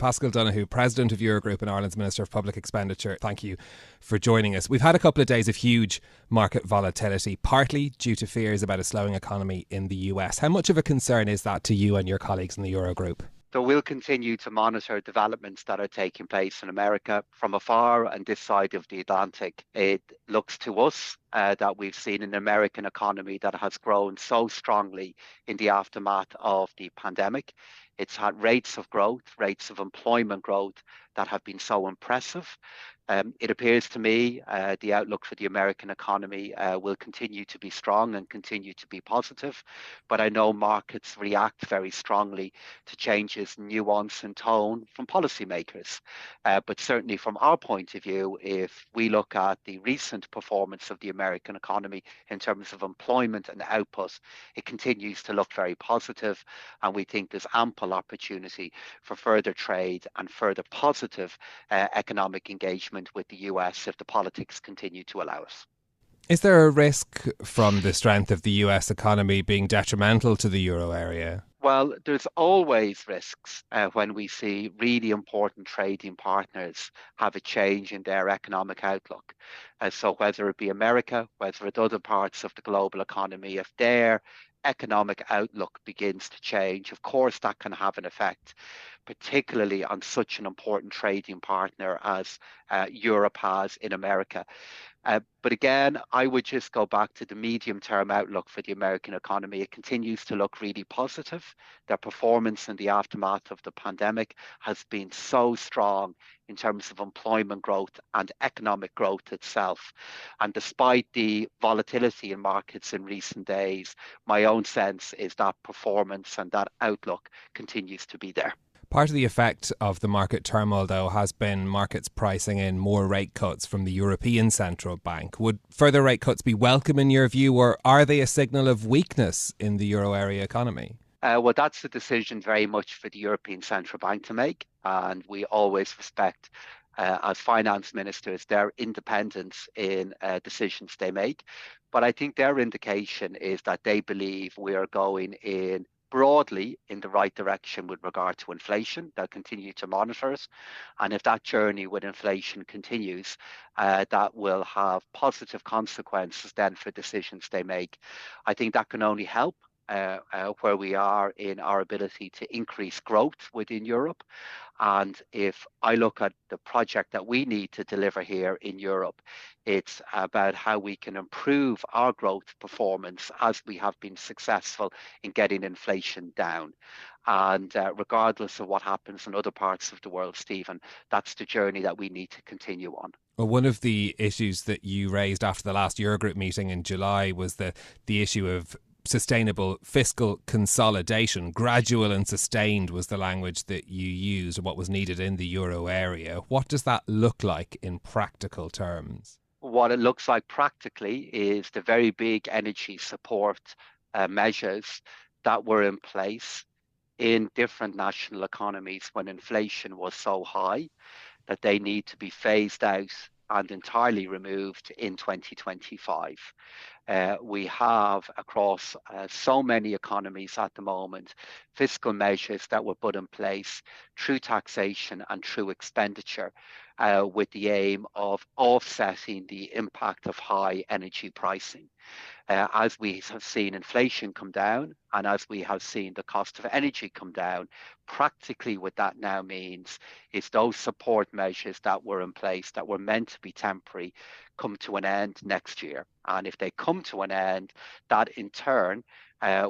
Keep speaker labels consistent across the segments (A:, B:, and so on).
A: Paschal Donohoe, President of Eurogroup and Ireland's Minister of Public Expenditure, thank you for joining us. We've had a couple of days of huge market volatility, partly due to fears about a slowing economy in the US. How much of a concern is that to you and your colleagues in the Eurogroup?
B: So we'll continue to monitor developments that are taking place in America from afar and this side of the Atlantic. It looks to us that we've seen an American economy that has grown so strongly in the aftermath of the pandemic. It's had rates of growth, rates of employment growth that have been so impressive. It appears to me the outlook for the American economy will continue to be strong and continue to be positive. But I know markets react very strongly to changes, nuance and tone from policymakers. But certainly from our point of view, if we look at the recent performance of the American economy in terms of employment and output, it continues to look very positive. And we think there's ample opportunity for further trade and further positive economic engagement with the US if the politics continue to allow it.
A: Is there a risk from the strength of the US economy being detrimental to the euro area?
B: Well, there's always risks when we see really important trading partners have a change in their economic outlook. So whether it be America, whether it's other parts of the global economy, if their economic outlook begins to change, of course that can have an effect, particularly on such an important trading partner as Europe has in America. But again, I would just go back to the medium-term outlook for the American economy. It continues to look really positive. Their performance in the aftermath of the pandemic has been so strong in terms of employment growth and economic growth itself. And despite the volatility in markets in recent days, my own sense is that performance and that outlook continues to be there.
A: Part of the effect of the market turmoil, though, has been markets pricing in more rate cuts from the European Central Bank. Would further rate cuts be welcome in your view, or are they a signal of weakness in the euro area economy?
B: Well, that's a decision very much for the European Central Bank to make. And we always respect, as finance ministers, their independence in decisions they make. But I think their indication is that they believe we are going in broadly in the right direction with regard to inflation. They'll continue to monitor it. And if that journey with inflation continues, that will have positive consequences then for decisions they make. I think that can only help where we are in our ability to increase growth within Europe. And if I look at the project that we need to deliver here in Europe, it's about how we can improve our growth performance as we have been successful in getting inflation down. And regardless of what happens in other parts of the world, Stephen, that's the journey that we need to continue on.
A: Well, one of the issues that you raised after the last Eurogroup meeting in July was the issue of sustainable fiscal consolidation. Gradual and sustained was the language that you used, what was needed in the euro area. What does that look like in practical terms?
B: What it looks like practically is the very big energy support measures that were in place in different national economies when inflation was so high that they need to be phased out and entirely removed in 2025. We have across so many economies at the moment fiscal measures that were put in place through taxation and through expenditure with the aim of offsetting the impact of high energy pricing. As we have seen inflation come down and as we have seen the cost of energy come down, practically what that now means is those support measures that were in place that were meant to be temporary come to an end next year. And if they come to an end, that in turn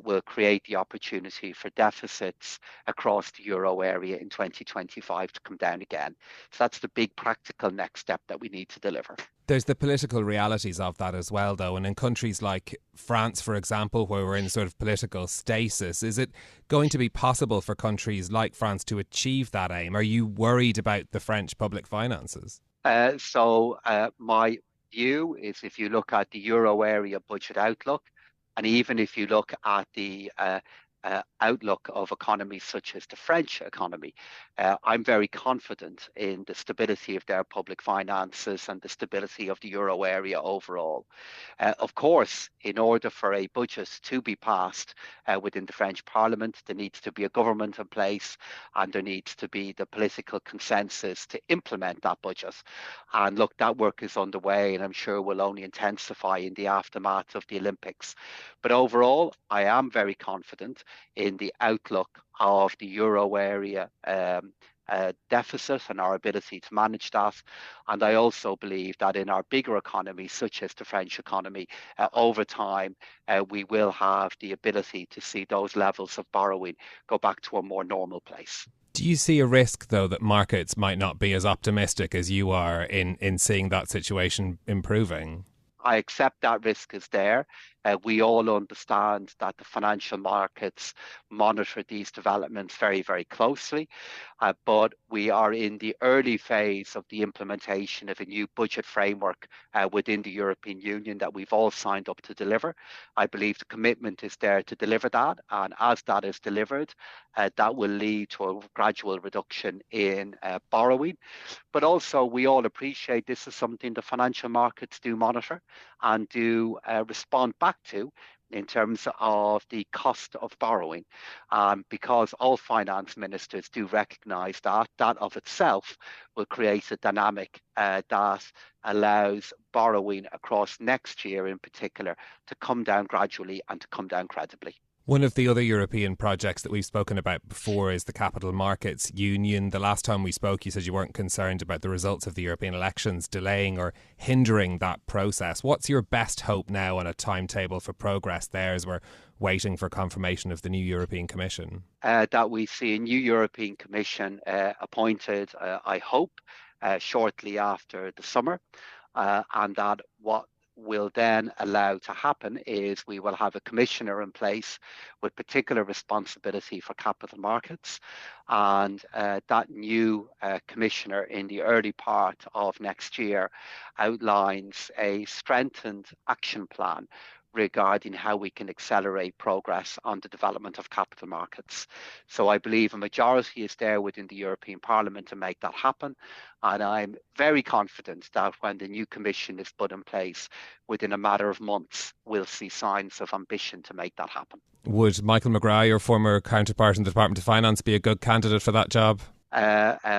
B: will create the opportunity for deficits across the euro area in 2025 to come down again. So that's the big practical next step that we need to deliver.
A: There's the political realities of that as well, though. And in countries like France, for example, where we're in sort of political stasis, is it going to be possible for countries like France to achieve that aim? Are you worried about the French public finances?
B: My view is if you look at the euro area budget outlook, and even if you look at the outlook of economies such as the French economy, I'm very confident in the stability of their public finances and the stability of the euro area overall. Of course, in order for a budget to be passed within the French Parliament, there needs to be a government in place and there needs to be the political consensus to implement that budget. And look, that work is underway and I'm sure will only intensify in the aftermath of the Olympics. But overall, I am very confident in the outlook of the euro area deficit and our ability to manage that. And I also believe that in our bigger economies, such as the French economy, over time, we will have the ability to see those levels of borrowing go back to a more normal place.
A: Do you see a risk, though, that markets might not be as optimistic as you are in seeing that situation improving?
B: I accept that risk is there. We all understand that the financial markets monitor these developments very, very closely. But we are in the early phase of the implementation of a new budget framework within the European Union that we've all signed up to deliver. I believe the commitment is there to deliver that. And as that is delivered, that will lead to a gradual reduction in borrowing. But also, we all appreciate this is something the financial markets do monitor and do respond back to in terms of the cost of borrowing. Because all finance ministers do recognise that, that of itself will create a dynamic that allows borrowing across next year in particular to come down gradually and to come down credibly.
A: One of the other European projects that we've spoken about before is the Capital Markets Union. The last time we spoke, you said you weren't concerned about the results of the European elections delaying or hindering that process. What's your best hope now on a timetable for progress there as we're waiting for confirmation of the new European Commission?
B: That we see a new European Commission appointed, I hope, shortly after the summer, and that what will then allow to happen is we will have a commissioner in place with particular responsibility for capital markets. And that new commissioner in the early part of next year outlines a strengthened action plan regarding how we can accelerate progress on the development of capital markets. So I believe a majority is there within the European Parliament to make that happen. And I'm very confident that when the new commission is put in place, within a matter of months, we'll see signs of ambition to make that happen.
A: Would Michael McGrath, your former counterpart in the Department of Finance, be a good candidate for that job?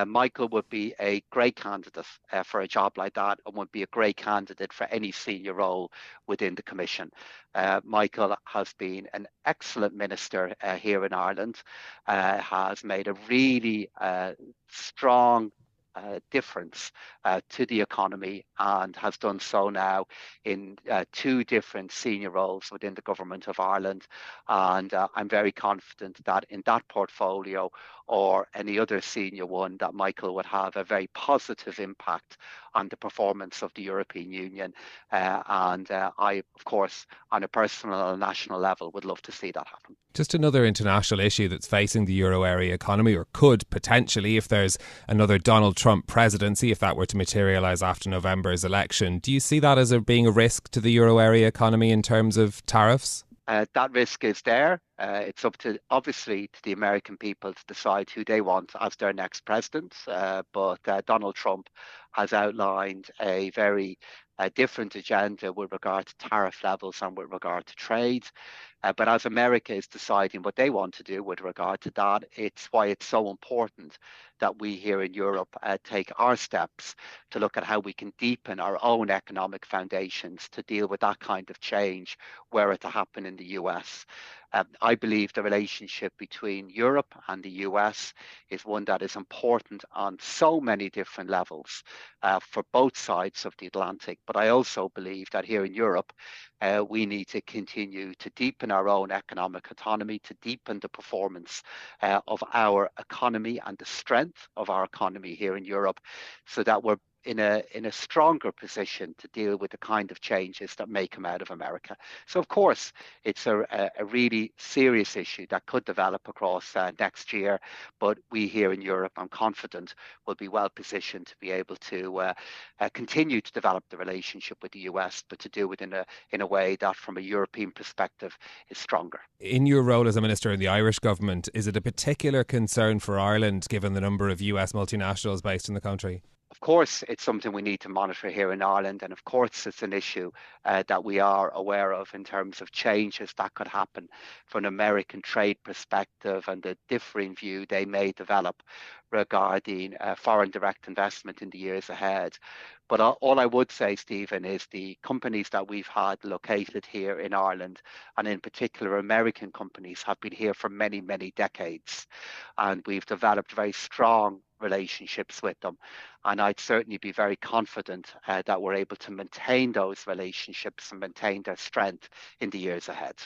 B: Michael would be a great candidate for a job like that and would be a great candidate for any senior role within the Commission. Michael has been an excellent minister here in Ireland, has made a really strong difference to the economy and has done so now in two different senior roles within the Government of Ireland. And I'm very confident that in that portfolio or any other senior one, that Michael would have a very positive impact on the performance of the European Union. And I, of course, on a personal and national level, would love to see that happen.
A: Just another international issue that's facing the euro area economy, or could potentially if there's another Donald Trump presidency, if that were to materialise after November's election. Do you see that as being a risk to the euro area economy in terms of tariffs?
B: That risk is there. It's up to, obviously, to the American people to decide who they want as their next president. But Donald Trump has outlined a very different agenda with regard to tariff levels and with regard to trade. But as America is deciding what they want to do with regard to that, it's why it's so important that we here in Europe take our steps to look at how we can deepen our own economic foundations to deal with that kind of change were it to happen in the US. I believe the relationship between Europe and the US is one that is important on so many different levels for both sides of the Atlantic. But I also believe that here in Europe, we need to continue to deepen our own economic autonomy, to deepen the performance of our economy and the strength of our economy here in Europe, so that we're in a stronger position to deal with the kind of changes that may come out of America. So, of course, it's a really serious issue that could develop across next year. But we here in Europe, I'm confident, will be well positioned to be able to continue to develop the relationship with the US, but to do it in a way that, from a European perspective, is stronger.
A: In your role as a minister in the Irish government, is it a particular concern for Ireland given the number of US multinationals based in the country?
B: Of course, it's something we need to monitor here in Ireland. And of course, it's an issue that we are aware of in terms of changes that could happen from an American trade perspective and the differing view they may develop regarding foreign direct investment in the years ahead. But all I would say, Stephen, is the companies that we've had located here in Ireland, and in particular American companies, have been here for many, many decades. And we've developed very strong relationships with them. And I'd certainly be very confident that we're able to maintain those relationships and maintain their strength in the years ahead.